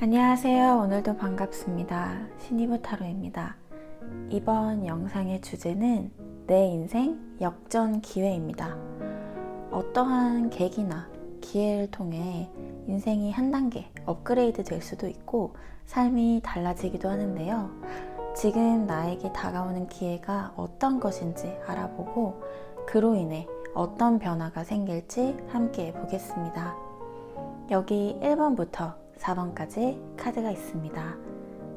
안녕하세요. 오늘도 반갑습니다. 신이브 타로입니다. 이번 영상의 주제는 내 인생 역전 기회입니다. 어떠한 계기나 기회를 통해 인생이 한 단계 업그레이드 될 수도 있고 삶이 달라지기도 하는데요. 지금 나에게 다가오는 기회가 어떤 것인지 알아보고 그로 인해 어떤 변화가 생길지 함께 보겠습니다. 여기 1번부터 4번까지 카드가 있습니다.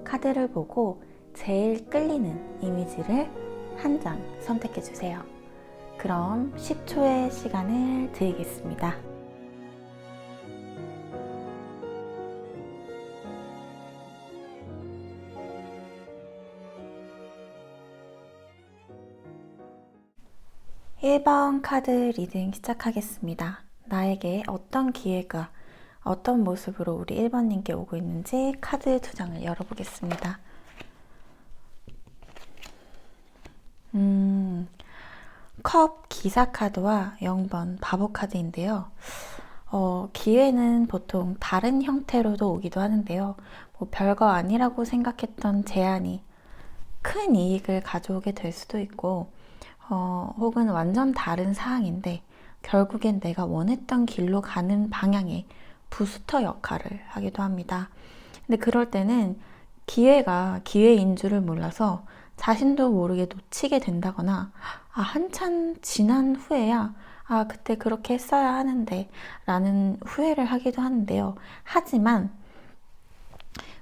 카드를 보고 제일 끌리는 이미지를 한 장 선택해 주세요. 그럼 10초의 시간을 드리겠습니다. (1번) 카드 리딩 시작하겠습니다. 나에게 어떤 기회가 어떤 모습으로 우리 1번님께 오고 있는지 카드 2장을 열어보겠습니다. 컵 기사 카드와 0번 바보 카드인데요. 기회는 보통 다른 형태로도 오기도 하는데요. 별거 아니라고 생각했던 제안이 큰 이익을 가져오게 될 수도 있고, 혹은 완전 다른 사항인데 결국엔 내가 원했던 길로 가는 방향에 부스터 역할을 하기도 합니다. 근데 그럴 때는 기회가 기회인 줄을 몰라서 자신도 모르게 놓치게 된다거나 한참 지난 후에야 그때 그렇게 했어야 하는데 라는 후회를 하기도 하는데요. 하지만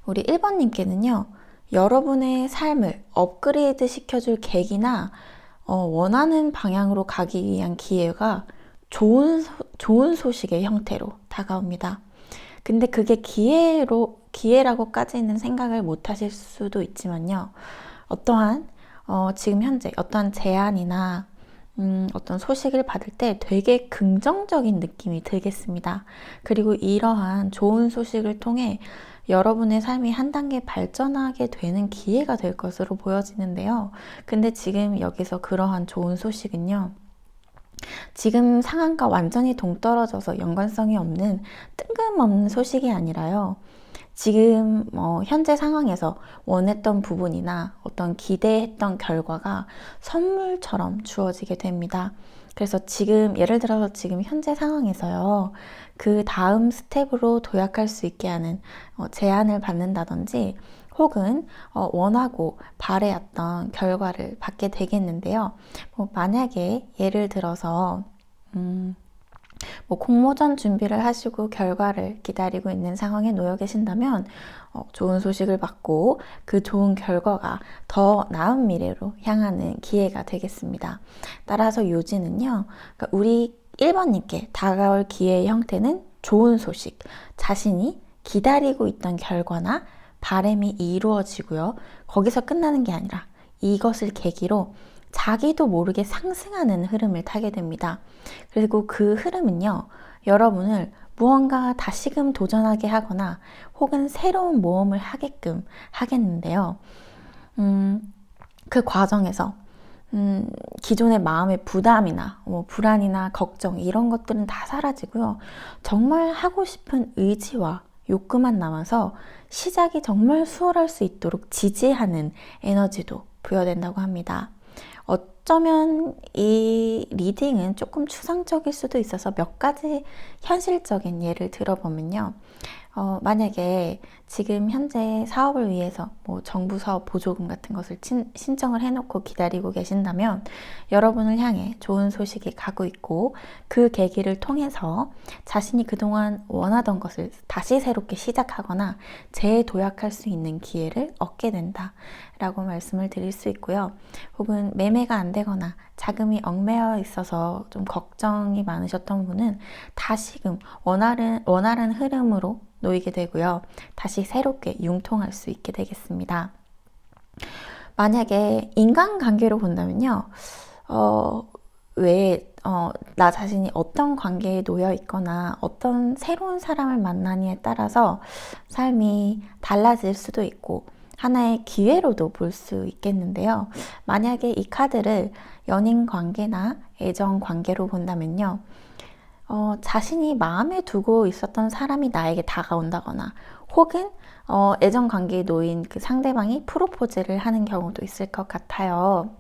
우리 1번님께는요. 여러분의 삶을 업그레이드 시켜줄 계기나 원하는 방향으로 가기 위한 기회가 좋은 소식의 형태로 다가옵니다. 근데 그게 기회라고까지는 생각을 못 하실 수도 있지만요. 어떠한 지금 현재 어떠한 제안이나 어떤 소식을 받을 때 되게 긍정적인 느낌이 들겠습니다. 그리고 이러한 좋은 소식을 통해 여러분의 삶이 한 단계 발전하게 되는 기회가 될 것으로 보여지는데요. 근데 지금 여기서 그러한 좋은 소식은요. 지금 상황과 완전히 동떨어져서 연관성이 없는 뜬금없는 소식이 아니라요. 지금 현재 상황에서 원했던 부분이나 어떤 기대했던 결과가 선물처럼 주어지게 됩니다. 그래서 지금 예를 들어서 지금 현재 상황에서요. 그 다음 스텝으로 도약할 수 있게 하는 제안을 받는다든지 혹은 원하고 바래왔던 결과를 받게 되겠는데요. 만약에 예를 들어서 공모전 준비를 하시고 결과를 기다리고 있는 상황에 놓여 계신다면 좋은 소식을 받고 그 좋은 결과가 더 나은 미래로 향하는 기회가 되겠습니다. 따라서 요지는요. 그러니까 우리 1번님께 다가올 기회의 형태는 좋은 소식, 자신이 기다리고 있던 결과나 바람이 이루어지고요. 거기서 끝나는 게 아니라 이것을 계기로 자기도 모르게 상승하는 흐름을 타게 됩니다. 그리고 그 흐름은요, 여러분을 무언가 다시금 도전하게 하거나 혹은 새로운 모험을 하게끔 하겠는데요. 그 과정에서 기존의 마음의 부담이나 불안이나 걱정 이런 것들은 다 사라지고요. 정말 하고 싶은 의지와 욕구만 남아서 시작이 정말 수월할 수 있도록 지지하는 에너지도 부여된다고 합니다. 어쩌면 이 리딩은 조금 추상적일 수도 있어서 몇 가지 현실적인 예를 들어보면요. 만약에 지금 현재 사업을 위해서 정부 사업 보조금 같은 것을 신청을 해놓고 기다리고 계신다면 여러분을 향해 좋은 소식이 가고 있고 그 계기를 통해서 자신이 그동안 원하던 것을 다시 새롭게 시작하거나 재도약할 수 있는 기회를 얻게 된다 라고 말씀을 드릴 수 있고요. 혹은 매매가 안 되거나 자금이 얽매여 있어서 좀 걱정이 많으셨던 분은 다시금 원활한 흐름으로 놓이게 되고요. 다시 새롭게 융통할 수 있게 되겠습니다. 만약에 인간관계로 본다면요. 나 자신이 어떤 관계에 놓여 있거나 어떤 새로운 사람을 만나느냐에 따라서 삶이 달라질 수도 있고 하나의 기회로도 볼 수 있겠는데요. 만약에 이 카드를 연인 관계나 애정 관계로 본다면요. 자신이 마음에 두고 있었던 사람이 나에게 다가온다거나 혹은 애정 관계에 놓인 그 상대방이 프로포즈를 하는 경우도 있을 것 같아요.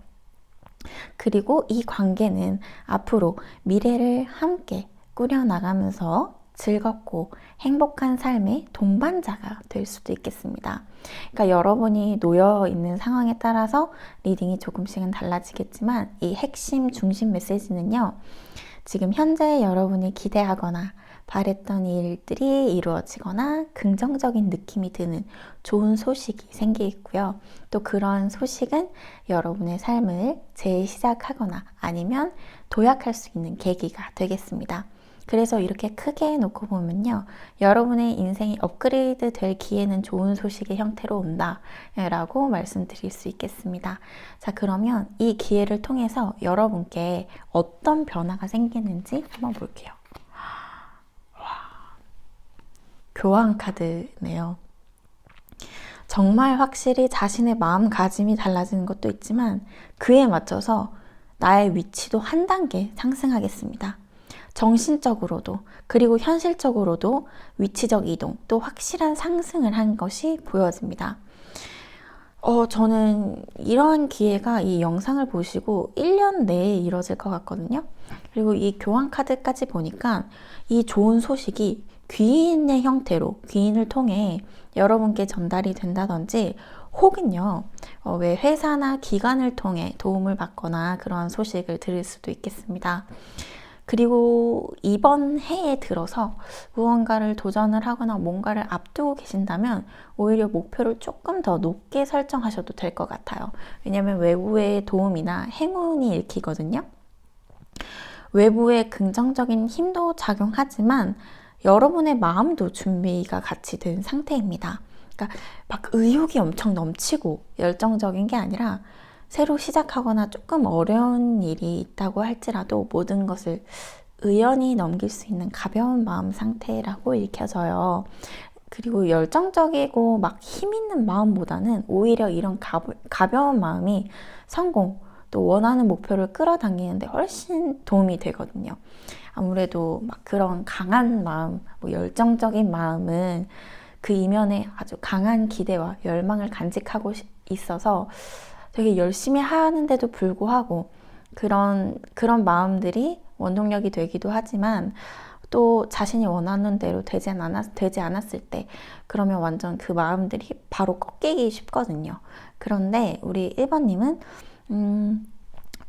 그리고 이 관계는 앞으로 미래를 함께 꾸려나가면서 즐겁고 행복한 삶의 동반자가 될 수도 있겠습니다. 그러니까 여러분이 놓여 있는 상황에 따라서 리딩이 조금씩은 달라지겠지만 이 핵심 중심 메시지는요. 지금 현재 여러분이 기대하거나 바랬던 일들이 이루어지거나 긍정적인 느낌이 드는 좋은 소식이 생기고요. 또 그런 소식은 여러분의 삶을 재시작하거나 아니면 도약할 수 있는 계기가 되겠습니다. 그래서 이렇게 크게 놓고 보면요. 여러분의 인생이 업그레이드 될 기회는 좋은 소식의 형태로 온다 라고 말씀드릴 수 있겠습니다. 자, 그러면 이 기회를 통해서 여러분께 어떤 변화가 생기는지 한번 볼게요. 교황 카드네요. 정말 확실히 자신의 마음가짐이 달라지는 것도 있지만 그에 맞춰서 나의 위치도 한 단계 상승하겠습니다. 정신적으로도 그리고 현실적으로도 위치적 이동 또 확실한 상승을 한 것이 보여집니다. 저는 이러한 기회가 이 영상을 보시고 1년 내에 이뤄질 것 같거든요. 그리고 이 교황 카드까지 보니까 이 좋은 소식이 귀인의 형태로 귀인을 통해 여러분께 전달이 된다든지 혹은요 왜 회사나 기관을 통해 도움을 받거나 그러한 소식을 들을 수도 있겠습니다. 그리고 이번 해에 들어서 무언가를 도전을 하거나 뭔가를 앞두고 계신다면 오히려 목표를 조금 더 높게 설정하셔도 될 것 같아요. 왜냐하면 외부의 도움이나 행운이 읽히거든요. 외부의 긍정적인 힘도 작용하지만 여러분의 마음도 준비가 같이 된 상태입니다. 그러니까 막 의욕이 엄청 넘치고 열정적인 게 아니라 새로 시작하거나 조금 어려운 일이 있다고 할지라도 모든 것을 의연히 넘길 수 있는 가벼운 마음 상태라고 읽혀져요. 그리고 열정적이고 막 힘 있는 마음보다는 오히려 이런 가벼운 마음이 성공, 또 원하는 목표를 끌어당기는데 훨씬 도움이 되거든요. 아무래도 막 그런 강한 마음, 열정적인 마음은 그 이면에 아주 강한 기대와 열망을 간직하고 있어서 되게 열심히 하는데도 불구하고 그런 마음들이 원동력이 되기도 하지만 또 자신이 원하는 대로 되지 않았을 때 그러면 완전 그 마음들이 바로 꺾이기 쉽거든요. 그런데 우리 1번님은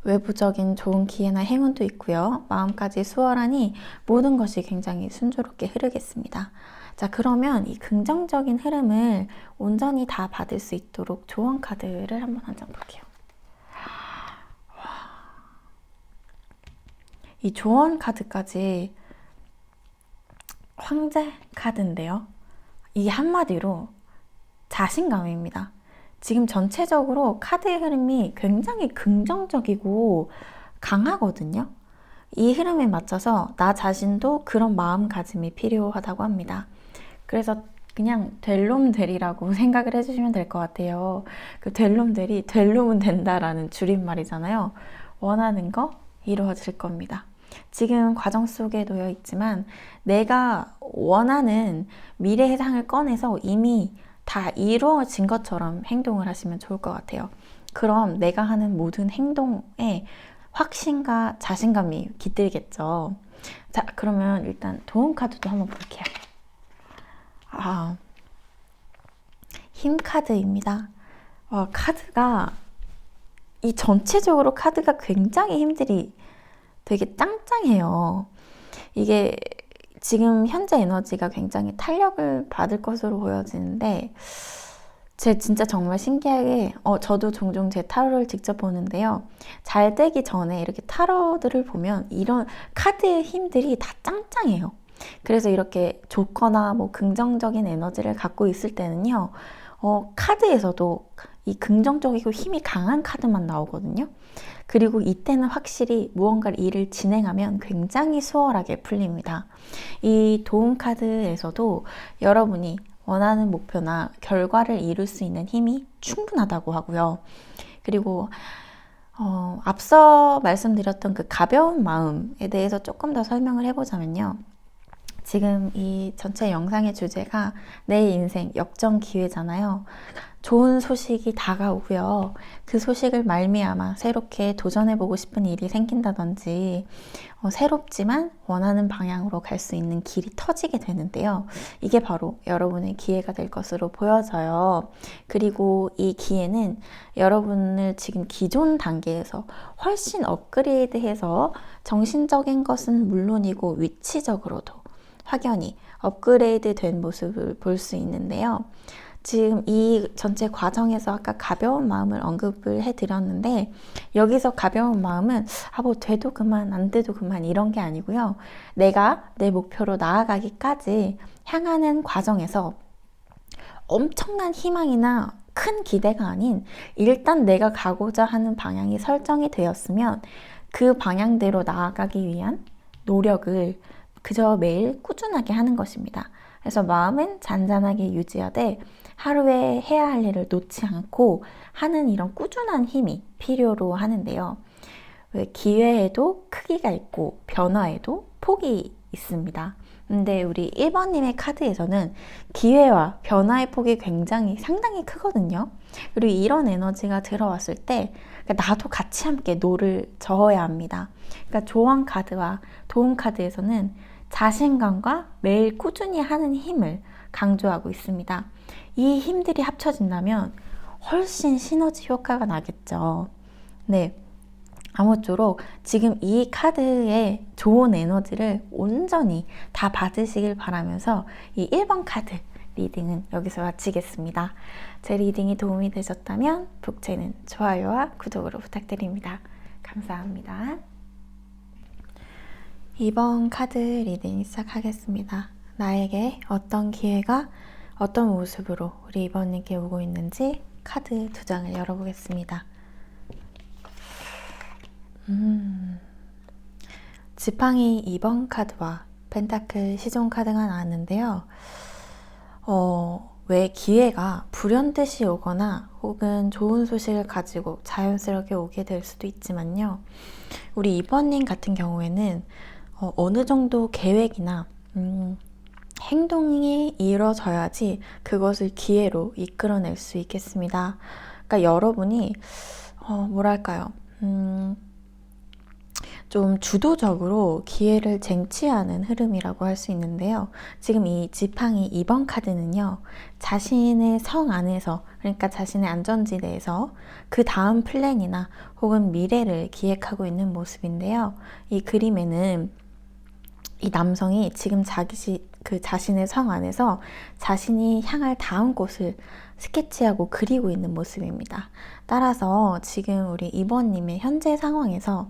외부적인 좋은 기회나 행운도 있고요. 마음까지 수월하니 모든 것이 굉장히 순조롭게 흐르겠습니다. 자, 그러면 이 긍정적인 흐름을 온전히 다 받을 수 있도록 조언 카드를 한번 한 장 볼게요. 이 조언 카드까지 황제 카드인데요. 이게 한마디로 자신감입니다. 지금 전체적으로 카드의 흐름이 굉장히 긍정적이고 강하거든요. 이 흐름에 맞춰서 나 자신도 그런 마음가짐이 필요하다고 합니다. 그래서 그냥 될 놈 되리라고 생각을 해주시면 될 것 같아요. 그 될 놈 되리, 될 놈은 된다라는 줄임말이잖아요. 원하는 거 이루어질 겁니다. 지금 과정 속에 놓여 있지만 내가 원하는 미래의 상을 꺼내서 이미 다 이루어진 것처럼 행동을 하시면 좋을 것 같아요. 그럼 내가 하는 모든 행동에 확신과 자신감이 깃들겠죠. 자, 그러면 일단 도움 카드도 한번 볼게요. 힘 카드입니다. 카드가 이 전체적으로 카드가 굉장히 힘들이 되게 짱짱해요. 이게 지금 현재 에너지가 굉장히 탄력을 받을 것으로 보여지는데 제 진짜 정말 신기하게 저도 종종 제 타로를 직접 보는데요. 잘 되기 전에 이렇게 타로들을 보면 이런 카드의 힘들이 다 짱짱해요. 그래서 이렇게 좋거나 뭐 긍정적인 에너지를 갖고 있을 때는요. 카드에서도 이 긍정적이고 힘이 강한 카드만 나오거든요. 그리고 이때는 확실히 무언가를 일을 진행하면 굉장히 수월하게 풀립니다. 이 도움 카드에서도 여러분이 원하는 목표나 결과를 이룰 수 있는 힘이 충분하다고 하고요. 그리고 앞서 말씀드렸던 그 가벼운 마음에 대해서 조금 더 설명을 해보자면요. 지금 이 전체 영상의 주제가 내 인생 역전 기회잖아요. 좋은 소식이 다가오고요. 그 소식을 말미암아 새롭게 도전해보고 싶은 일이 생긴다든지 새롭지만 원하는 방향으로 갈 수 있는 길이 터지게 되는데요. 이게 바로 여러분의 기회가 될 것으로 보여져요. 그리고 이 기회는 여러분을 지금 기존 단계에서 훨씬 업그레이드해서 정신적인 것은 물론이고 위치적으로도 확연히 업그레이드 된 모습을 볼 수 있는데요. 지금 이 전체 과정에서 아까 가벼운 마음을 언급을 해드렸는데 여기서 가벼운 마음은 뭐 돼도 그만 안 돼도 그만 이런 게 아니고요. 내가 내 목표로 나아가기까지 향하는 과정에서 엄청난 희망이나 큰 기대가 아닌 일단 내가 가고자 하는 방향이 설정이 되었으면 그 방향대로 나아가기 위한 노력을 그저 매일 꾸준하게 하는 것입니다. 그래서 마음은 잔잔하게 유지하되 하루에 해야 할 일을 놓지 않고 하는 이런 꾸준한 힘이 필요로 하는데요. 왜 기회에도 크기가 있고 변화에도 폭이 있습니다. 근데 우리 1번님의 카드에서는 기회와 변화의 폭이 상당히 크거든요. 그리고 이런 에너지가 들어왔을 때 나도 같이 함께 노를 저어야 합니다. 그러니까 조언 카드와 도움 카드에서는 자신감과 매일 꾸준히 하는 힘을 강조하고 있습니다. 이 힘들이 합쳐진다면 훨씬 시너지 효과가 나겠죠. 네. 아무쪼록 지금 이 카드의 좋은 에너지를 온전히 다 받으시길 바라면서 이 1번 카드 리딩은 여기서 마치겠습니다. 제 리딩이 도움이 되셨다면 북채는 좋아요와 구독으로 부탁드립니다. 감사합니다. 2번 카드 리딩 시작하겠습니다. 나에게 어떤 기회가 어떤 모습으로 우리 2번님께 오고 있는지 카드 2장을 열어보겠습니다. 지팡이 2번 카드와 펜타클 시종 카드가 나왔는데요. 왜 기회가 불현듯이 오거나 혹은 좋은 소식을 가지고 자연스럽게 오게 될 수도 있지만요. 우리 2번님 같은 경우에는 어느 정도 계획이나 행동이 이루어져야지 그것을 기회로 이끌어낼 수 있겠습니다. 그러니까 여러분이 뭐랄까요? 좀 주도적으로 기회를 쟁취하는 흐름이라고 할 수 있는데요. 지금 이 지팡이 2번 카드는요. 자신의 성 안에서, 그러니까 자신의 안전지대에서 그 다음 플랜이나 혹은 미래를 기획하고 있는 모습인데요. 이 그림에는 이 남성이 지금 자신의 성 안에서 자신이 향할 다음 곳을 스케치하고 그리고 있는 모습입니다. 따라서 지금 우리 2번님의 현재 상황에서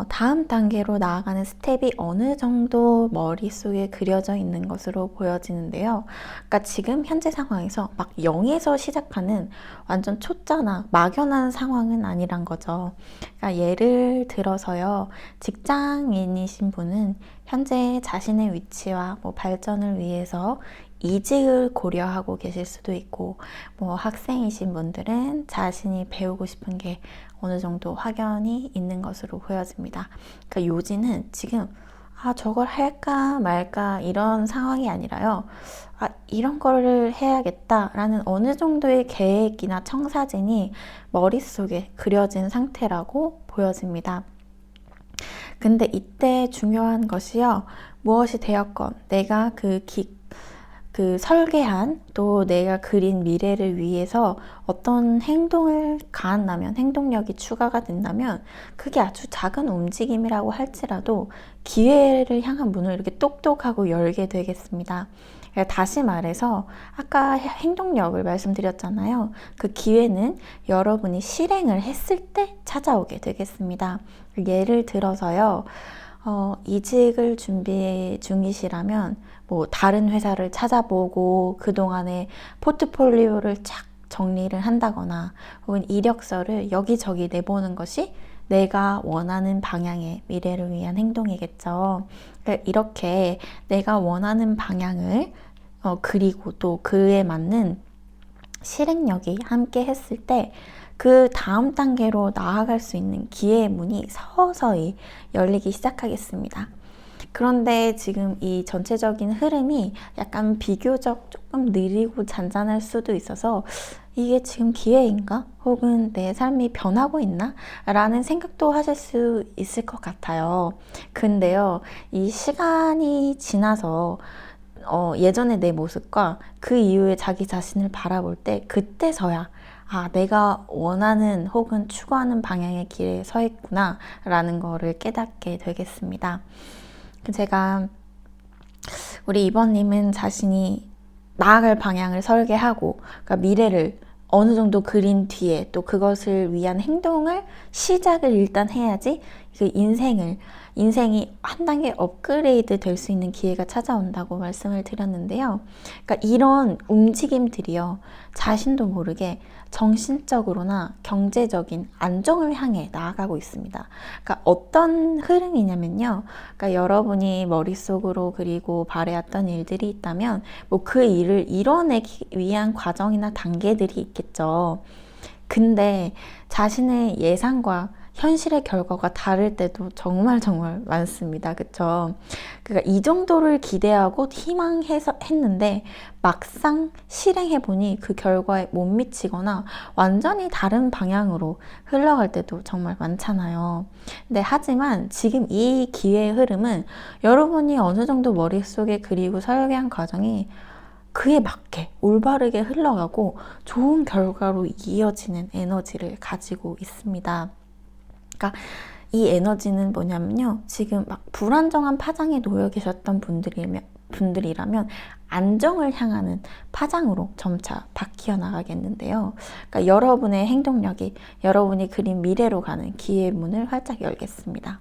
다음 단계로 나아가는 스텝이 어느 정도 머릿속에 그려져 있는 것으로 보여지는데요. 그러니까 지금 현재 상황에서 막 0에서 시작하는 완전 초짜나 막연한 상황은 아니란 거죠. 그러니까 예를 들어서요. 직장인이신 분은 현재 자신의 위치와 발전을 위해서 이직을 고려하고 계실 수도 있고, 학생이신 분들은 자신이 배우고 싶은 게 어느 정도 확연히 있는 것으로 보여집니다. 그러니까 요지는 지금 저걸 할까 말까 이런 상황이 아니라요. 이런 거를 해야겠다라는 어느 정도의 계획이나 청사진이 머릿속에 그려진 상태라고 보여집니다. 근데 이때 중요한 것이요. 무엇이 되었건 내가 그 설계한 또 내가 그린 미래를 위해서 어떤 행동을 가한다면, 행동력이 추가가 된다면 그게 아주 작은 움직임이라고 할지라도 기회를 향한 문을 이렇게 똑똑하고 열게 되겠습니다. 다시 말해서 아까 행동력을 말씀드렸잖아요. 그 기회는 여러분이 실행을 했을 때 찾아오게 되겠습니다. 예를 들어서요. 이직을 준비 중이시라면 다른 회사를 찾아보고 그동안의 포트폴리오를 쫙 정리를 한다거나 혹은 이력서를 여기저기 내보는 것이 내가 원하는 방향의 미래를 위한 행동이겠죠. 그러니까 이렇게 내가 원하는 방향을 그리고 또 그에 맞는 실행력이 함께 했을 때 그 다음 단계로 나아갈 수 있는 기회의 문이 서서히 열리기 시작하겠습니다. 그런데 지금 이 전체적인 흐름이 약간 비교적 조금 느리고 잔잔할 수도 있어서 이게 지금 기회인가? 혹은 내 삶이 변하고 있나? 라는 생각도 하실 수 있을 것 같아요. 근데요, 이 시간이 지나서 예전의 내 모습과 그 이후에 자기 자신을 바라볼 때 그때서야 내가 원하는 혹은 추구하는 방향의 길에 서 있구나 라는 거를 깨닫게 되겠습니다. 제가 우리 이번님은 자신이 나아갈 방향을 설계하고 그러니까 미래를 어느 정도 그린 뒤에 또 그것을 위한 행동을 시작을 일단 해야지 그 인생이 한 단계 업그레이드 될 수 있는 기회가 찾아온다고 말씀을 드렸는데요. 그러니까 이런 움직임들이요, 자신도 모르게 정신적으로나 경제적인 안정을 향해 나아가고 있습니다. 그러니까 어떤 흐름이냐면요, 그러니까 여러분이 머릿속으로 그리고 바래왔던 일들이 있다면 뭐 그 일을 이뤄내기 위한 과정이나 단계들이 있겠죠. 근데 자신의 예상과 현실의 결과가 다를 때도 정말 많습니다. 그쵸? 그러니까 이 정도를 기대하고 희망해서 했는데 막상 실행해보니 그 결과에 못 미치거나 완전히 다른 방향으로 흘러갈 때도 정말 많잖아요. 근데 하지만 지금 이 기회의 흐름은 여러분이 어느 정도 머릿속에 그리고 설계한 과정이 그에 맞게 올바르게 흘러가고 좋은 결과로 이어지는 에너지를 가지고 있습니다. 그러니까 이 에너지는 뭐냐면요, 지금 막 불안정한 파장에 놓여 계셨던 분들이라면 안정을 향하는 파장으로 점차 바뀌어 나가겠는데요. 그러니까 여러분의 행동력이 여러분이 그린 미래로 가는 기회의 문을 활짝 열겠습니다.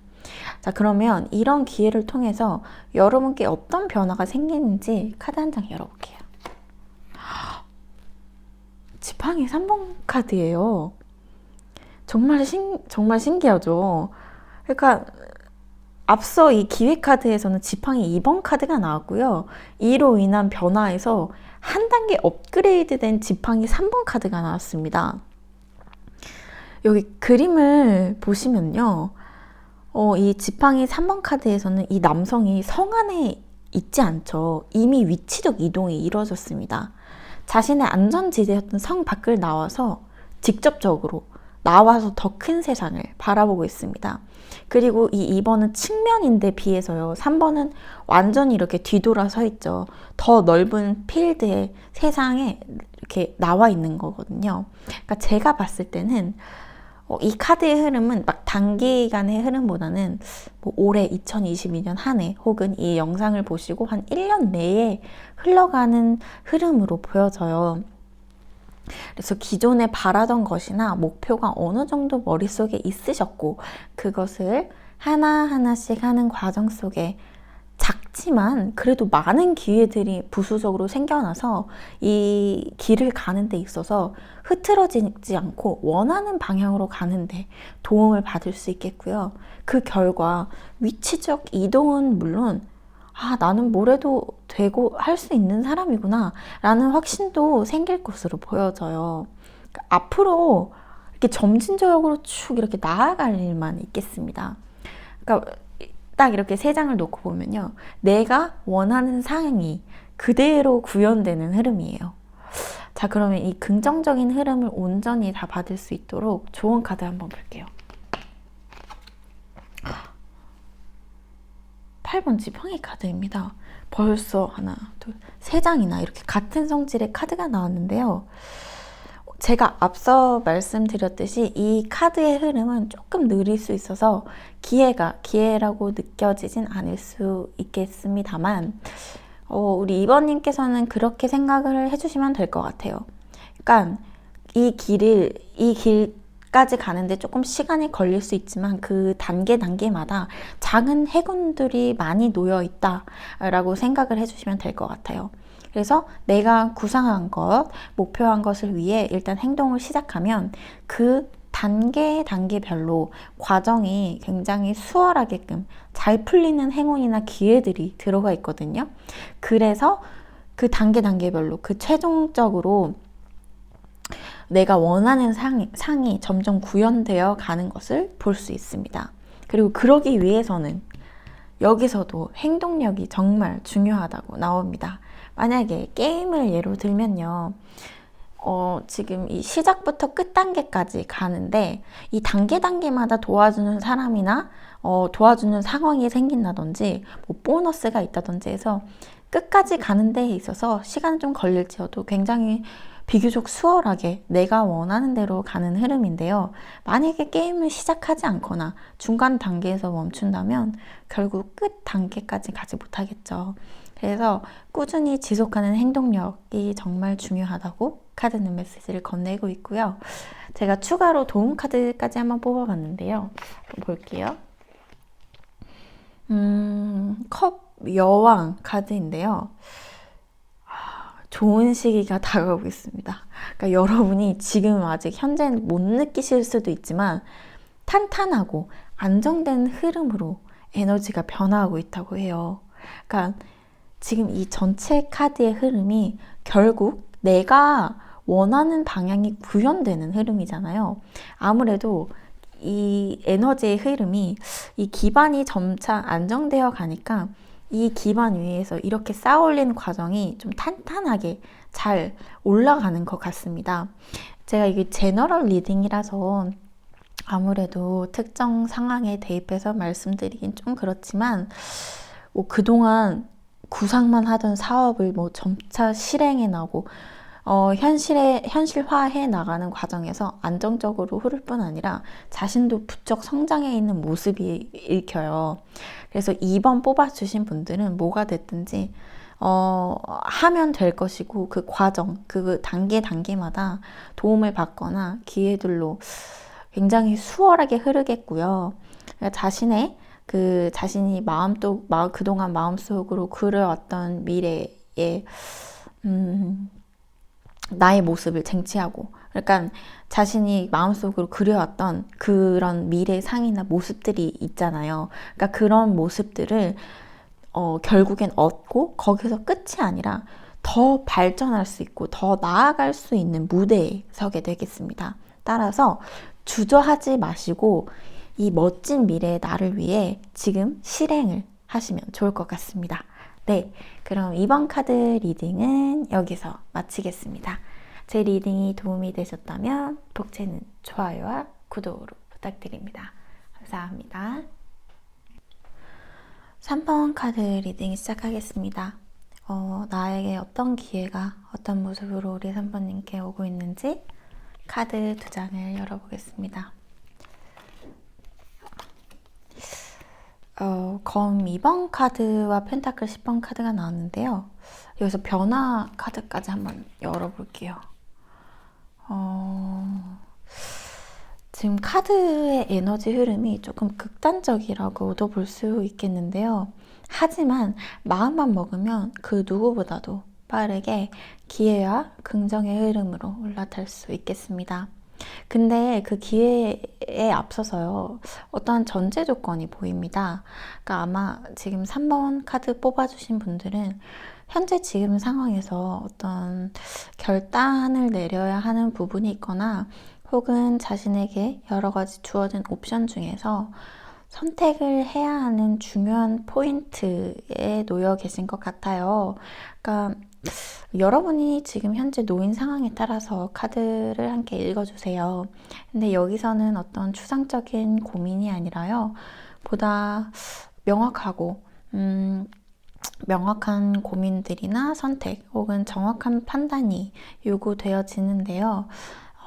자, 그러면 이런 기회를 통해서 여러분께 어떤 변화가 생기는지 카드 한 장 열어볼게요. 지팡이 3번 카드예요. 정말 신기하죠. 그러니까 앞서 이 기회 카드에서는 지팡이 2번 카드가 나왔고요. 이로 인한 변화에서 한 단계 업그레이드 된 지팡이 3번 카드가 나왔습니다. 여기 그림을 보시면요, 이 지팡이 3번 카드에서는 이 남성이 성 안에 있지 않죠. 이미 위치적 이동이 이루어졌습니다. 자신의 안전지대였던 성 밖을 나와서 직접적으로 나와서 더 큰 세상을 바라보고 있습니다. 그리고 이 2번은 측면인데 비해서요, 3번은 완전히 이렇게 뒤돌아 서 있죠. 더 넓은 필드의 세상에 이렇게 나와 있는 거거든요. 그러니까 제가 봤을 때는 이 카드의 흐름은 막 단기간의 흐름보다는 뭐 올해 2022년 한 해 혹은 이 영상을 보시고 한 1년 내에 흘러가는 흐름으로 보여져요. 그래서 기존에 바라던 것이나 목표가 어느 정도 머릿속에 있으셨고 그것을 하나하나씩 하는 과정 속에 작지만 그래도 많은 기회들이 부수적으로 생겨나서 이 길을 가는 데 있어서 흐트러지지 않고 원하는 방향으로 가는데 도움을 받을 수 있겠고요. 그 결과 위치적 이동은 물론 나는 뭘 해도 되고 할 수 있는 사람이구나 라는 확신도 생길 것으로 보여져요. 그러니까 앞으로 이렇게 점진적으로 쭉 이렇게 나아갈 일만 있겠습니다. 그러니까 딱 이렇게 세 장을 놓고 보면요, 내가 원하는 상황이 그대로 구현되는 흐름이에요. 자, 그러면 이 긍정적인 흐름을 온전히 다 받을 수 있도록 좋은 카드 한번 볼게요. 8번 지팡이 카드입니다. 벌써 하나, 둘, 세 장이나 이렇게 같은 성질의 카드가 나왔는데요. 제가 앞서 말씀드렸듯이 이 카드의 흐름은 조금 느릴 수 있어서 기회라고 느껴지진 않을 수 있겠습니다만, 우리 2번님께서는 그렇게 생각을 해주시면 될 것 같아요. 그러니까 이 길까지 가는데 조금 시간이 걸릴 수 있지만 그 단계마다 작은 해군들이 많이 놓여 있다라고 생각을 해주시면 될 것 같아요. 그래서 내가 구상한 것, 목표한 것을 위해 일단 행동을 시작하면 그 단계별로 과정이 굉장히 수월하게끔 잘 풀리는 행운이나 기회들이 들어가 있거든요. 그래서 그 단계별로 그 최종적으로 내가 원하는 상이 점점 구현되어 가는 것을 볼 수 있습니다. 그리고 그러기 위해서는 여기서도 행동력이 정말 중요하다고 나옵니다. 만약에 게임을 예로 들면요. 지금 이 시작부터 끝 단계까지 가는데 이 단계마다 도와주는 사람이나 도와주는 상황이 생긴다든지 뭐 보너스가 있다든지 해서 끝까지 가는 데에 있어서 시간이 좀 걸릴지어도 굉장히 비교적 수월하게 내가 원하는 대로 가는 흐름인데요. 만약에 게임을 시작하지 않거나 중간 단계에서 멈춘다면 결국 끝 단계까지 가지 못하겠죠. 그래서 꾸준히 지속하는 행동력이 정말 중요하다고 카드는 메시지를 건네고 있고요. 제가 추가로 도움 카드까지 한번 뽑아봤는데요. 볼게요. 컵 여왕 카드인데요. 좋은 시기가 다가오고 있습니다. 그러니까 여러분이 지금 아직 현재는 못 느끼실 수도 있지만 탄탄하고 안정된 흐름으로 에너지가 변화하고 있다고 해요. 그러니까 지금 이 전체 카드의 흐름이 결국 내가 원하는 방향이 구현되는 흐름이잖아요. 아무래도 이 에너지의 흐름이 이 기반이 점차 안정되어 가니까 이 기반 위에서 이렇게 쌓아 올리는 과정이 좀 탄탄하게 잘 올라가는 것 같습니다. 제가 이게 제너럴 리딩이라서 아무래도 특정 상황에 대입해서 말씀드리긴 좀 그렇지만 뭐 그동안 구상만 하던 사업을 뭐 점차 실행해 나고 현실화해 나가는 과정에서 안정적으로 흐를 뿐 아니라 자신도 부쩍 성장해 있는 모습이 읽혀요. 그래서 2번 뽑아주신 분들은 뭐가 됐든지 하면 될 것이고 그 과정, 그 단계마다 도움을 받거나 기회들로 굉장히 수월하게 흐르겠고요. 그러니까 자신이 그동안 마음속으로 그려왔던 미래에 나의 모습을 쟁취하고, 그러니까 자신이 마음속으로 그려왔던 그런 미래 상이나 모습들이 있잖아요. 그러니까 그런 모습들을 결국엔 얻고 거기서 끝이 아니라 더 발전할 수 있고 더 나아갈 수 있는 무대에 서게 되겠습니다. 따라서 주저하지 마시고 이 멋진 미래의 나를 위해 지금 실행을 하시면 좋을 것 같습니다. 네, 그럼 이번 카드 리딩은 여기서 마치겠습니다. 제 리딩이 도움이 되셨다면 복채는 좋아요와 구독으로 부탁드립니다. 감사합니다. 3번 카드 리딩 시작하겠습니다. 나에게 어떤 기회가 어떤 모습으로 우리 3번님께 오고 있는지 카드 2장을 열어보겠습니다. 검 2번 카드와 펜타클 10번 카드가 나왔는데요. 여기서 변화 카드까지 한번 열어볼게요. 지금 카드의 에너지 흐름이 조금 극단적이라고도 볼 수 있겠는데요. 하지만 마음만 먹으면 그 누구보다도 빠르게 기회와 긍정의 흐름으로 올라탈 수 있겠습니다. 근데 그 기회에 앞서서요, 어떠한 전제 조건이 보입니다. 그러니까 아마 지금 3번 카드 뽑아주신 분들은 현재 지금 상황에서 어떤 결단을 내려야 하는 부분이 있거나 혹은 자신에게 여러 가지 주어진 옵션 중에서 선택을 해야 하는 중요한 포인트에 놓여 계신 것 같아요. 그러니까 여러분이 지금 현재 놓인 상황에 따라서 카드를 함께 읽어주세요. 근데 여기서는 어떤 추상적인 고민이 아니라요, 보다 명확하고 명확한 고민들이나 선택 혹은 정확한 판단이 요구되어지는데요.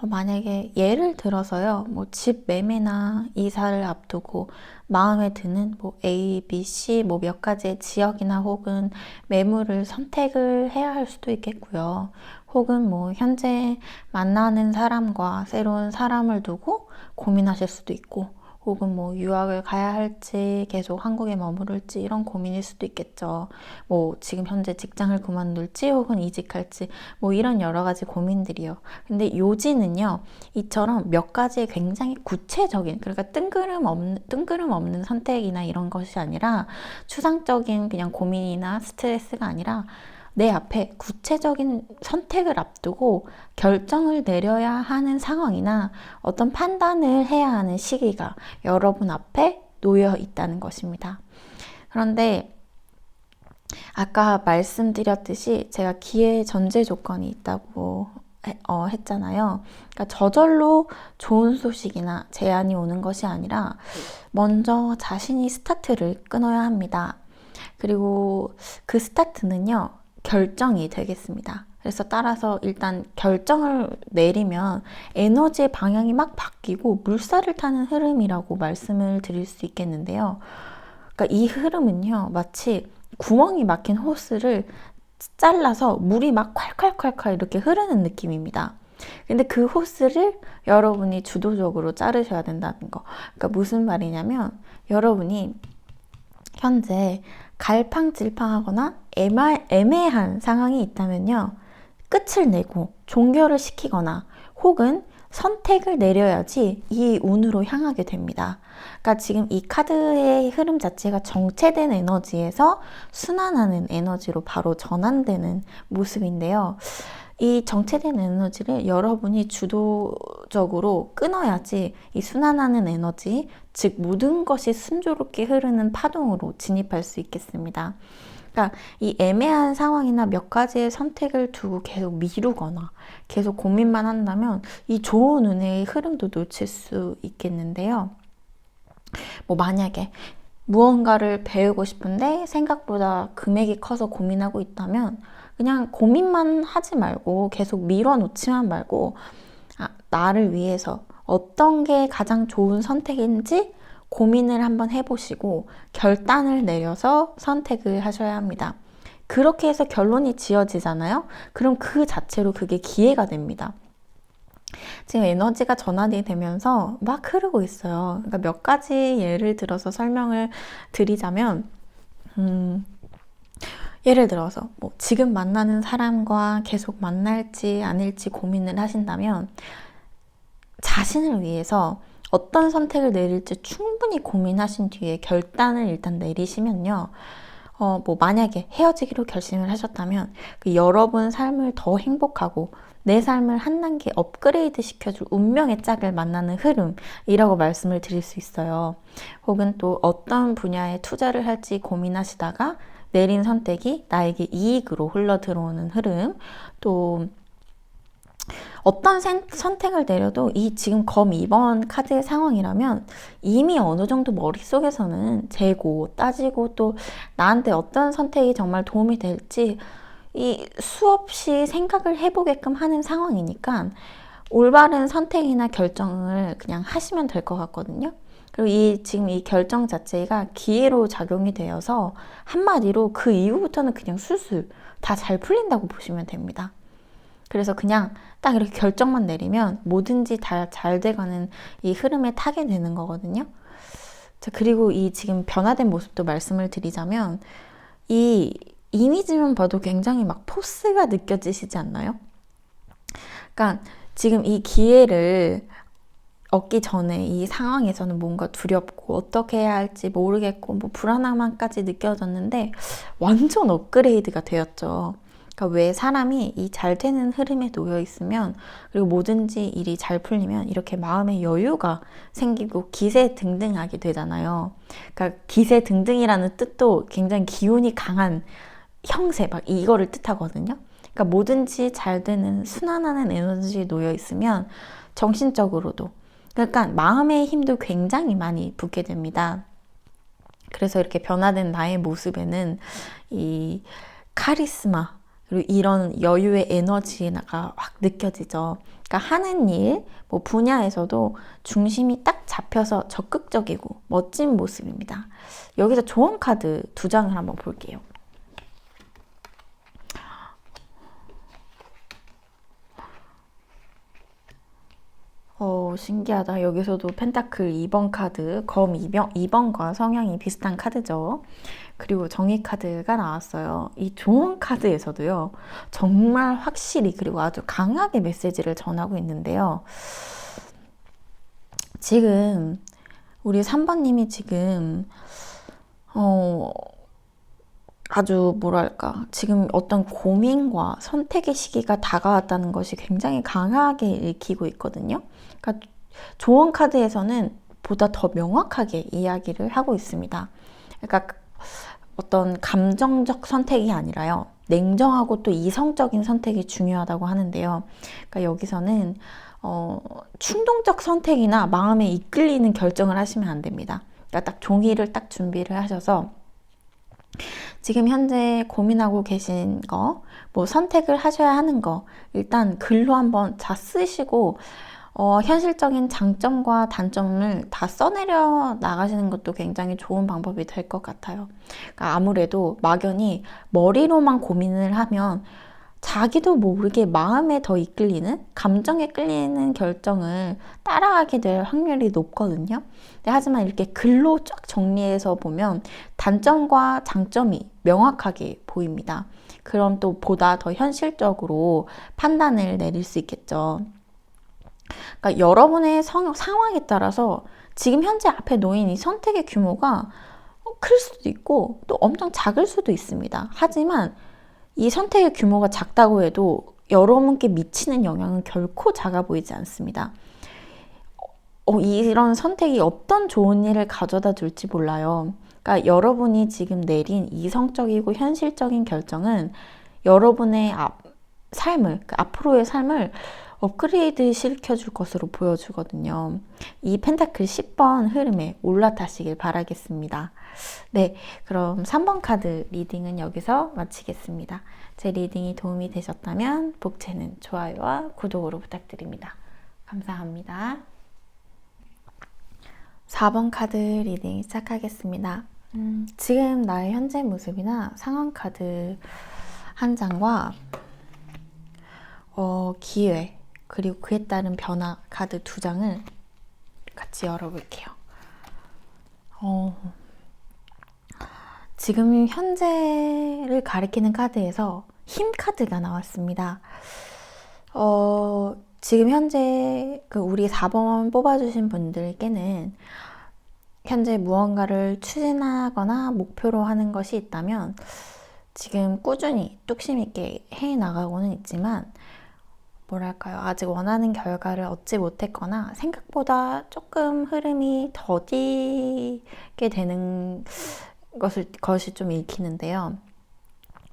만약에 예를 들어서요, 뭐 집 매매나 이사를 앞두고 마음에 드는 뭐 A, B, C 뭐 몇 가지의 지역이나 혹은 매물을 선택을 해야 할 수도 있겠고요. 혹은 뭐 현재 만나는 사람과 새로운 사람을 두고 고민하실 수도 있고, 혹은 뭐 유학을 가야 할지 계속 한국에 머무를지 이런 고민일 수도 있겠죠. 뭐 지금 현재 직장을 그만둘지 혹은 이직할지 뭐 이런 여러 가지 고민들이요. 근데 요지는요, 이처럼 몇 가지의 굉장히 구체적인, 그러니까 뜬구름 없는 선택이나 이런 것이 아니라 추상적인 그냥 고민이나 스트레스가 아니라 내 앞에 구체적인 선택을 앞두고 결정을 내려야 하는 상황이나 어떤 판단을 해야 하는 시기가 여러분 앞에 놓여 있다는 것입니다. 그런데 아까 말씀드렸듯이 제가 기회 전제 조건이 있다고 했잖아요. 그러니까 저절로 좋은 소식이나 제안이 오는 것이 아니라 먼저 자신이 스타트를 끊어야 합니다. 그리고 그 스타트는요, 결정이 되겠습니다. 그래서 따라서 일단 결정을 내리면 에너지의 방향이 막 바뀌고 물살을 타는 흐름이라고 말씀을 드릴 수 있겠는데요. 그러니까 이 흐름은요, 마치 구멍이 막힌 호스를 잘라서 물이 막 콸콸콸콸 이렇게 흐르는 느낌입니다. 근데 그 호스를 여러분이 주도적으로 자르셔야 된다는 거. 그러니까 무슨 말이냐면 여러분이 현재 갈팡질팡하거나 애매한 상황이 있다면요, 끝을 내고 종결을 시키거나 혹은 선택을 내려야지 이 운으로 향하게 됩니다. 그러니까 지금 이 카드의 흐름 자체가 정체된 에너지에서 순환하는 에너지로 바로 전환되는 모습인데요. 이 정체된 에너지를 여러분이 주도적으로 끊어야지 이 순환하는 에너지, 즉 모든 것이 순조롭게 흐르는 파동으로 진입할 수 있겠습니다. 그러니까 이 애매한 상황이나 몇 가지의 선택을 두고 계속 미루거나 계속 고민만 한다면 이 좋은 운의 흐름도 놓칠 수 있겠는데요. 만약에 무언가를 배우고 싶은데 생각보다 금액이 커서 고민하고 있다면 그냥 고민만 하지 말고 계속 밀어놓지만 말고 나를 위해서 어떤 게 가장 좋은 선택인지 고민을 한번 해보시고 결단을 내려서 선택을 하셔야 합니다. 그렇게 해서 결론이 지어지잖아요. 그럼 그 자체로 그게 기회가 됩니다. 지금 에너지가 전환이 되면서 막 흐르고 있어요. 그러니까 몇 가지 예를 들어서 설명을 드리자면 예를 들어서 지금 만나는 사람과 계속 만날지 아닐지 고민을 하신다면 자신을 위해서 어떤 선택을 내릴지 충분히 고민하신 뒤에 결단을 일단 내리시면요. 만약에 헤어지기로 결심을 하셨다면 여러분 삶을 더 행복하고 내 삶을 한 단계 업그레이드 시켜줄 운명의 짝을 만나는 흐름이라고 말씀을 드릴 수 있어요. 혹은 또 어떤 분야에 투자를 할지 고민하시다가 내린 선택이 나에게 이익으로 흘러 들어오는 흐름, 또 어떤 선택을 내려도 이 지금 검 2번 카드의 상황이라면 이미 어느 정도 머릿속에서는 재고 따지고 또 나한테 어떤 선택이 정말 도움이 될지 이 수없이 생각을 해보게끔 하는 상황이니까 올바른 선택이나 결정을 그냥 하시면 될 것 같거든요. 그리고 지금 이 결정 자체가 기회로 작용이 되어서 한마디로 그 이후부터는 그냥 술술 다 잘 풀린다고 보시면 됩니다. 그래서 그냥 딱 이렇게 결정만 내리면 뭐든지 다 잘 돼가는 이 흐름에 타게 되는 거거든요. 자, 그리고 이 지금 변화된 모습도 말씀을 드리자면 이 이미지만 봐도 굉장히 막 포스가 느껴지시지 않나요? 그러니까 지금 이 기회를 얻기 전에 이 상황에서는 뭔가 두렵고 어떻게 해야 할지 모르겠고 불안함까지 느껴졌는데 완전 업그레이드가 되었죠. 그러니까 왜 사람이 이 잘 되는 흐름에 놓여 있으면 그리고 뭐든지 일이 잘 풀리면 이렇게 마음의 여유가 생기고 기세등등하게 되잖아요. 그러니까 기세등등이라는 뜻도 굉장히 기운이 강한 형세 막 이거를 뜻하거든요. 그러니까 뭐든지 잘 되는 순환하는 에너지에 놓여 있으면 정신적으로도 그러니까 마음의 힘도 굉장히 많이 붙게 됩니다. 그래서 이렇게 변화된 나의 모습에는 이 카리스마 그리고 이런 여유의 에너지가 확 느껴지죠. 그러니까 하는 일, 분야에서도 중심이 딱 잡혀서 적극적이고 멋진 모습입니다. 여기서 조언 카드 2장을 한번 볼게요. 신기하다. 여기서도 펜타클 2번 카드, 검 2번과 성향이 비슷한 카드죠. 그리고 정의 카드가 나왔어요. 이 조언 카드에서도요, 정말 확실히 그리고 아주 강하게 메시지를 전하고 있는데요. 지금 우리 3번님이 지금 아주 뭐랄까, 지금 어떤 고민과 선택의 시기가 다가왔다는 것이 굉장히 강하게 읽히고 있거든요. 그러니까 조언 카드에서는 보다 더 명확하게 이야기를 하고 있습니다. 그러니까 어떤 감정적 선택이 아니라요. 냉정하고 또 이성적인 선택이 중요하다고 하는데요. 그러니까 여기서는 충동적 선택이나 마음에 이끌리는 결정을 하시면 안 됩니다. 그러니까 딱 종이를 딱 준비를 하셔서 지금 현재 고민하고 계신 거, 뭐 선택을 하셔야 하는 거, 일단 글로 한번 다 쓰시고, 현실적인 장점과 단점을 다 써내려 나가시는 것도 굉장히 좋은 방법이 될 것 같아요. 그러니까 아무래도 막연히 머리로만 고민을 하면 자기도 모르게 마음에 더 이끌리는, 감정에 끌리는 결정을 따라가게 될 확률이 높거든요. 하지만 이렇게 글로 쫙 정리해서 보면 단점과 장점이 명확하게 보입니다. 그럼 또 보다 더 현실적으로 판단을 내릴 수 있겠죠. 그러니까 여러분의 상황에 따라서 지금 현재 앞에 놓인 이 선택의 규모가 클 수도 있고 또 엄청 작을 수도 있습니다. 하지만 이 선택의 규모가 작다고 해도 여러분께 미치는 영향은 결코 작아 보이지 않습니다. 이런 선택이 어떤 좋은 일을 가져다 줄지 몰라요. 그러니까 여러분이 지금 내린 이성적이고 현실적인 결정은 여러분의 삶을, 앞으로의 삶을 업그레이드 시켜줄 것으로 보여주거든요. 이 펜타클 10번 흐름에 올라타시길 바라겠습니다. 네, 그럼 3번 카드 리딩은 여기서 마치겠습니다. 제 리딩이 도움이 되셨다면 복채는 좋아요와 구독으로 부탁드립니다. 감사합니다. 4번 카드 리딩 시작하겠습니다. 지금 나의 현재 모습이나 상황 카드 한 장과 기회 그리고 그에 따른 변화 카드 2장을 같이 열어볼게요. 지금 현재를 가리키는 카드에서 힘 카드가 나왔습니다. 지금 현재 우리 4번 뽑아주신 분들께는 현재 무언가를 추진하거나 목표로 하는 것이 있다면 지금 꾸준히 뚝심 있게 해 나가고는 있지만 뭐랄까요, 아직 원하는 결과를 얻지 못했거나 생각보다 조금 흐름이 더디게 되는 것이 좀 읽히는데요.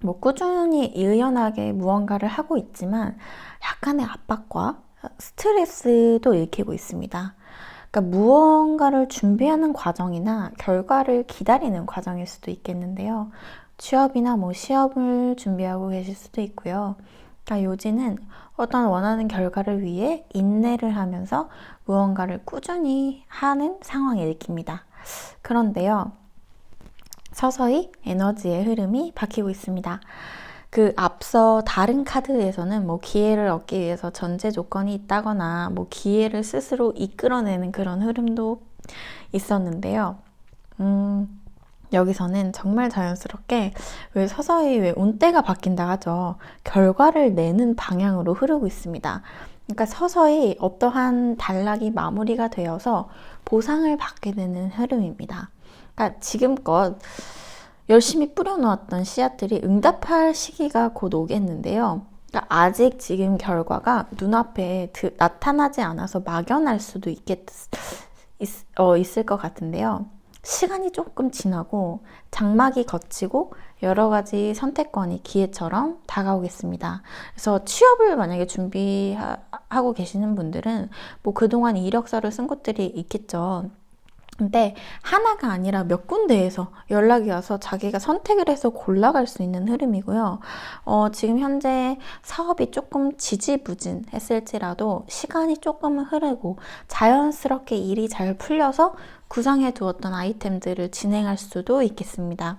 뭐 꾸준히 의연하게 무언가를 하고 있지만 약간의 압박과 스트레스도 읽히고 있습니다. 그러니까 무언가를 준비하는 과정이나 결과를 기다리는 과정일 수도 있겠는데요. 취업이나 뭐 시험을 준비하고 계실 수도 있고요. 그러니까 요지는 어떤 원하는 결과를 위해 인내를 하면서 무언가를 꾸준히 하는 상황이 읽힙니다. 그런데요, 서서히 에너지의 흐름이 바뀌고 있습니다. 앞서 다른 카드에서는 뭐 기회를 얻기 위해서 전제 조건이 있다거나 뭐 기회를 스스로 이끌어내는 그런 흐름도 있었는데요. 여기서는 정말 자연스럽게 서서히 운때가 바뀐다 하죠. 결과를 내는 방향으로 흐르고 있습니다. 그러니까 서서히 어떠한 단락이 마무리가 되어서 보상을 받게 되는 흐름입니다. 그러니까 지금껏 열심히 뿌려놓았던 씨앗들이 응답할 시기가 곧 오겠는데요. 그러니까 아직 지금 결과가 눈앞에 나타나지 않아서 막연할 수도 있을 것 같은데요. 시간이 조금 지나고 장막이 걷히고 여러 가지 선택권이 기회처럼 다가오겠습니다. 그래서 취업을 만약에 준비하고 계시는 분들은 뭐 그동안 이력서를 쓴 곳들이 있겠죠. 근데 하나가 아니라 몇 군데에서 연락이 와서 자기가 선택을 해서 골라갈 수 있는 흐름이고요. 지금 현재 사업이 조금 지지부진했을지라도 시간이 조금 흐르고 자연스럽게 일이 잘 풀려서 구상해 두었던 아이템들을 진행할 수도 있겠습니다.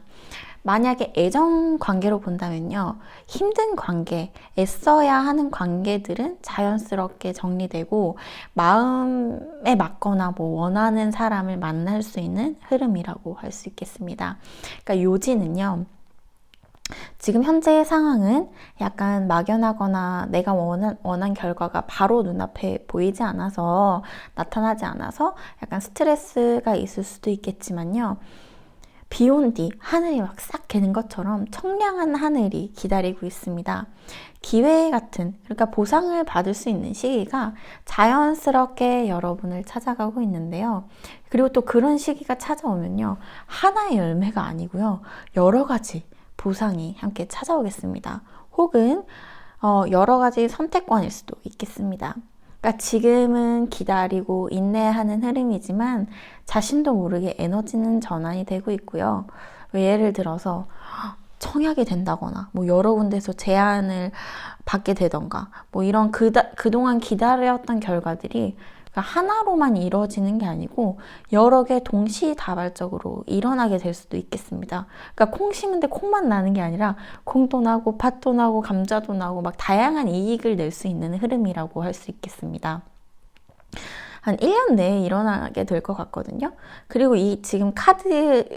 만약에 애정 관계로 본다면요, 힘든 관계, 애써야 하는 관계들은 자연스럽게 정리되고 마음에 맞거나 뭐 원하는 사람을 만날 수 있는 흐름이라고 할 수 있겠습니다. 그러니까 요지는요, 지금 현재의 상황은 약간 막연하거나 내가 원한 결과가 바로 눈앞에 보이지 않아서 나타나지 않아서 약간 스트레스가 있을 수도 있겠지만요, 비 온 뒤 하늘이 막 싹 개는 것처럼 청량한 하늘이 기다리고 있습니다. 기회 같은, 그러니까 보상을 받을 수 있는 시기가 자연스럽게 여러분을 찾아가고 있는데요. 그리고 또 그런 시기가 찾아오면요, 하나의 열매가 아니고요, 여러 가지 보상이 함께 찾아오겠습니다. 혹은 여러 가지 선택권일 수도 있겠습니다. 그러니까 지금은 기다리고 인내하는 흐름이지만 자신도 모르게 에너지는 전환이 되고 있고요. 예를 들어서 청약이 된다거나 뭐 여러 군데서 제안을 받게 되던가 뭐 이런 그동안 기다렸던 결과들이 하나로만 이루어지는 게 아니고 여러 개 동시다발적으로 일어나게 될 수도 있겠습니다. 그러니까 콩 심은데 콩만 나는 게 아니라 콩도 나고 팥도 나고 감자도 나고 막 다양한 이익을 낼 수 있는 흐름이라고 할 수 있겠습니다. 한 1년 내에 일어나게 될 것 같거든요. 그리고 이 지금 카드의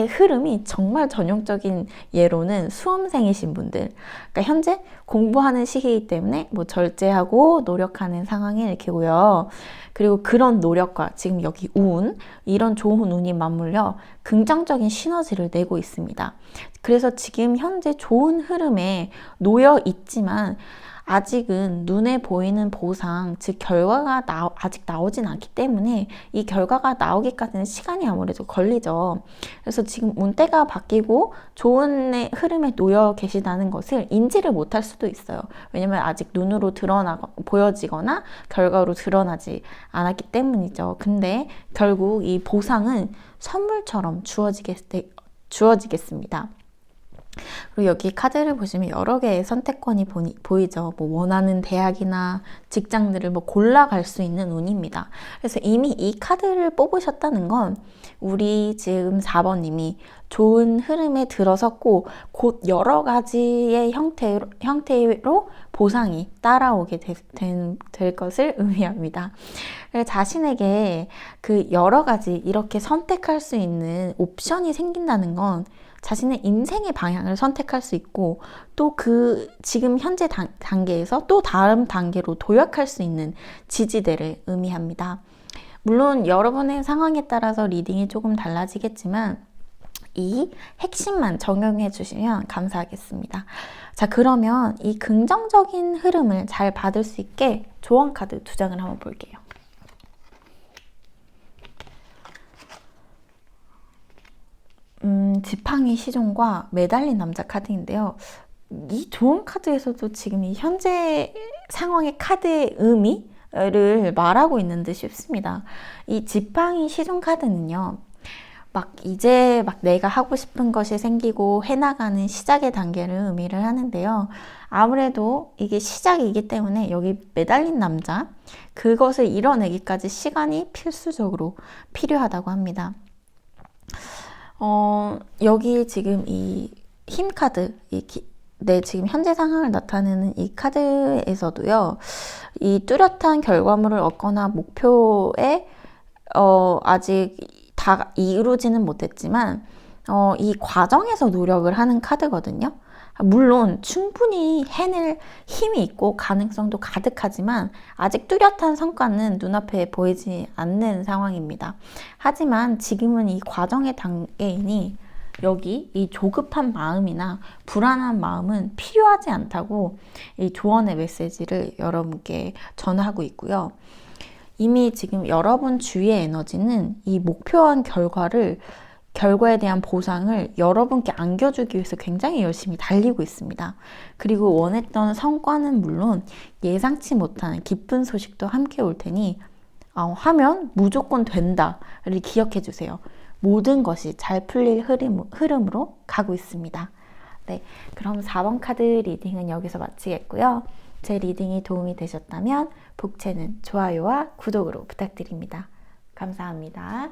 흐름이 정말 전형적인 예로는 수험생이신 분들, 그러니까 현재 공부하는 시기이기 때문에 뭐 절제하고 노력하는 상황일 테고요. 그리고 그런 노력과 지금 여기 운, 이런 좋은 운이 맞물려 긍정적인 시너지를 내고 있습니다. 그래서 지금 현재 좋은 흐름에 놓여 있지만 아직은 눈에 보이는 보상, 즉 결과가 아직 나오진 않기 때문에 이 결과가 나오기까지는 시간이 아무래도 걸리죠. 그래서 지금 운때가 바뀌고 좋은 흐름에 놓여 계시다는 것을 인지를 못할 수도 있어요. 왜냐면 아직 눈으로 보여지거나 결과로 드러나지 않았기 때문이죠. 근데 결국 이 보상은 선물처럼 주어지겠습니다. 그리고 여기 카드를 보시면 여러 개의 선택권이 보이죠. 뭐 원하는 대학이나 직장들을 뭐 골라갈 수 있는 운입니다. 그래서 이미 이 카드를 뽑으셨다는 건 우리 지금 4번님이 좋은 흐름에 들어섰고 곧 여러 가지의 형태로 보상이 따라오게 될 것을 의미합니다. 자신에게 그 여러 가지 이렇게 선택할 수 있는 옵션이 생긴다는 건 자신의 인생의 방향을 선택할 수 있고 또 그 지금 현재 단계에서 또 다음 단계로 도약할 수 있는 지지대를 의미합니다. 물론 여러분의 상황에 따라서 리딩이 조금 달라지겠지만 이 핵심만 적용해 주시면 감사하겠습니다. 자, 그러면 이 긍정적인 흐름을 잘 받을 수 있게 조언 카드 2장을 한번 볼게요. 지팡이 시종과 매달린 남자 카드인데요. 이 조언 카드에서도 지금 이 현재 상황의 카드의 의미를 말하고 있는 듯 싶습니다. 이 지팡이 시종 카드는요, 이제 내가 하고 싶은 것이 생기고 해나가는 시작의 단계를 의미를 하는데요. 아무래도 이게 시작이기 때문에 여기 매달린 남자, 그것을 이뤄내기까지 시간이 필수적으로 필요하다고 합니다. 여기 지금 이 힘 카드, 내 지금 현재 상황을 나타내는 이 카드에서도요, 이 뚜렷한 결과물을 얻거나 목표에 아직 다 이루지는 못했지만 이 과정에서 노력을 하는 카드거든요. 물론 충분히 해낼 힘이 있고 가능성도 가득하지만 아직 뚜렷한 성과는 눈앞에 보이지 않는 상황입니다. 하지만 지금은 이 과정의 단계이니 여기 이 조급한 마음이나 불안한 마음은 필요하지 않다고 이 조언의 메시지를 여러분께 전하고 있고요. 이미 지금 여러분 주위의 에너지는 이 목표한 결과에 대한 보상을 여러분께 안겨주기 위해서 굉장히 열심히 달리고 있습니다. 그리고 원했던 성과는 물론 예상치 못한 기쁜 소식도 함께 올 테니 하면 무조건 된다를 기억해 주세요. 모든 것이 잘 풀릴 흐름으로 가고 있습니다. 네, 그럼 4번 카드 리딩은 여기서 마치겠고요. 제 리딩이 도움이 되셨다면 복채는 좋아요와 구독으로 부탁드립니다. 감사합니다.